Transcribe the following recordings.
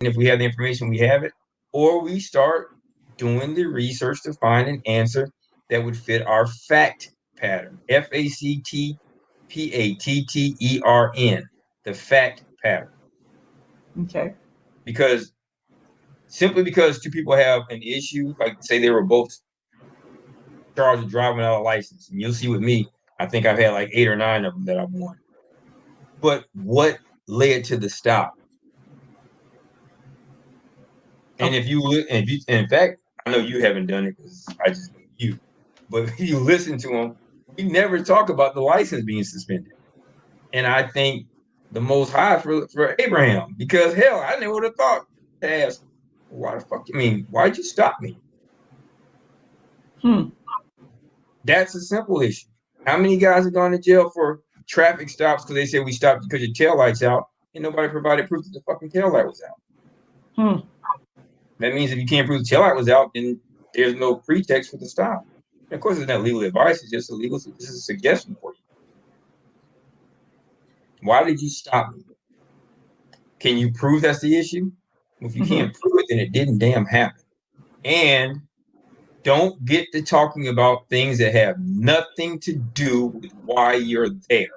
if we have the information, we have it, or we start doing the research to find an answer that would fit our fact pattern. FACTPATTERN, the fact pattern. Okay. Because simply because two people have an issue, like say they were both charged with driving without a license, and you'll see with me, I think I've had like 8 or 9 of them that I've won. But what led to the stop? And if you in fact, I know you haven't done it because I just know you, but if you listen to them, we never talk about the license being suspended. And I think the Most High for Abraham, because hell, I never would have thought to ask, why the fuck? I mean, why'd you stop me? That's a simple issue. How many guys have gone to jail for traffic stops because they said we stopped because your tail light's out, and nobody provided proof that the fucking tail light was out? That means if you can't prove the tail light was out, then there's no pretext for the stop. And of course, it's not legal advice; it's just illegal. This is a suggestion for you. Why did you stop me? Can you prove that's the issue? If you can't prove it, then it didn't damn happen. And don't get to talking about things that have nothing to do with why you're there.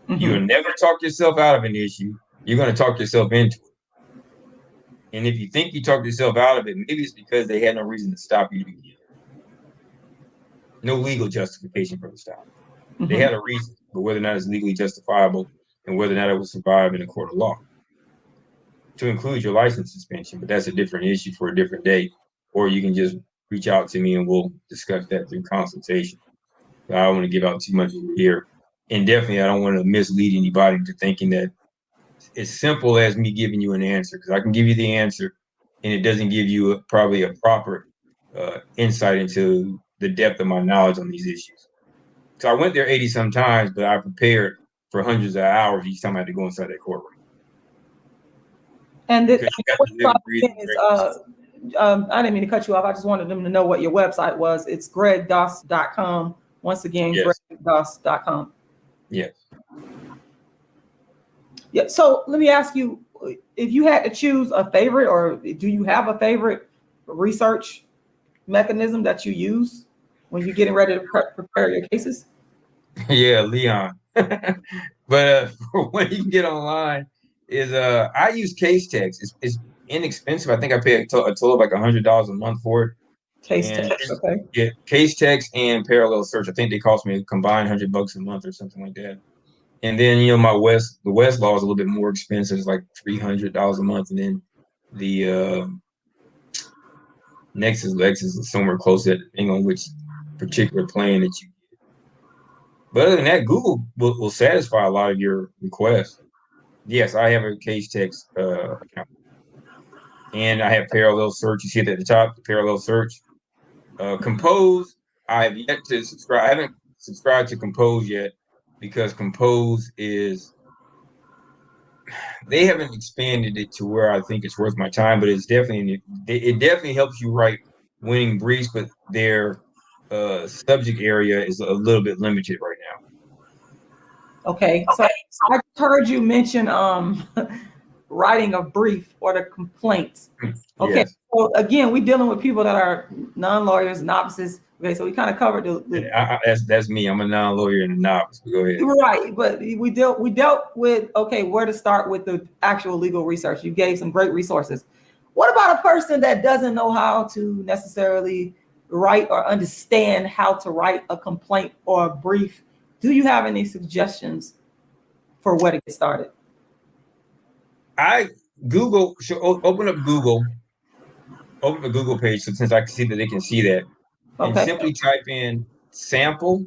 You'll never talk yourself out of an issue. You're going to talk yourself into it. And if you think you talked yourself out of it, maybe it's because they had no reason to stop you to begin. No legal justification for the stop. They had a reason, but whether or not it's legally justifiable and whether or not it will survive in a court of law. To include your license suspension, but that's a different issue for a different day. Or you can just reach out to me and we'll discuss that through consultation. I don't want to give out too much here. And definitely, I don't want to mislead anybody into thinking that it's simple as me giving you an answer, because I can give you the answer and it doesn't give you probably a proper insight into the depth of my knowledge on these issues. So I went there 80 some times, but I prepared for hundreds of hours each time I had to go inside that courtroom. And this, I didn't mean to cut you off. I just wanted them to know what your website was. It's gregdoss.com. Once again, yes. gregdoss.com. Yes. Yeah. So let me ask you, if you had to choose a favorite, or do you have a favorite research mechanism that you use when you're getting ready to prepare your cases? Yeah, Leon. But when you can get online is I use case text. It's inexpensive. I think I pay a total of like $100 a month for it. Case text, okay. Yeah, case text and parallel search. I think they cost me a combined $100 a month or something like that. And then the Westlaw is a little bit more expensive. It's like $300 a month, and then the Lexus is somewhere close to it, depending on which particular plan that you get. But other than that, Google will satisfy a lot of your requests. Yes, I have a case text account, and I have parallel search. You see it at the top, the parallel search. Compose, I have yet to subscribe. I haven't subscribed to Compose yet because Compose they haven't expanded it to where I think it's worth my time. But it definitely helps you write winning briefs, but their subject area is a little bit limited right now. Okay, so I heard you mention writing a brief or the complaints. Okay, yes. So again, we're dealing with people that are non-lawyers, novices. Okay, so we kind of covered that's me. I'm a non-lawyer and a novice. Go ahead. Right, but we dealt with where to start with the actual legal research. You gave some great resources. What about a person that doesn't know how to necessarily write or understand how to write a complaint or a brief? Do you have any suggestions for where to get started? Open up Google, open the Google page, so since I can see that they can see that, and simply type in sample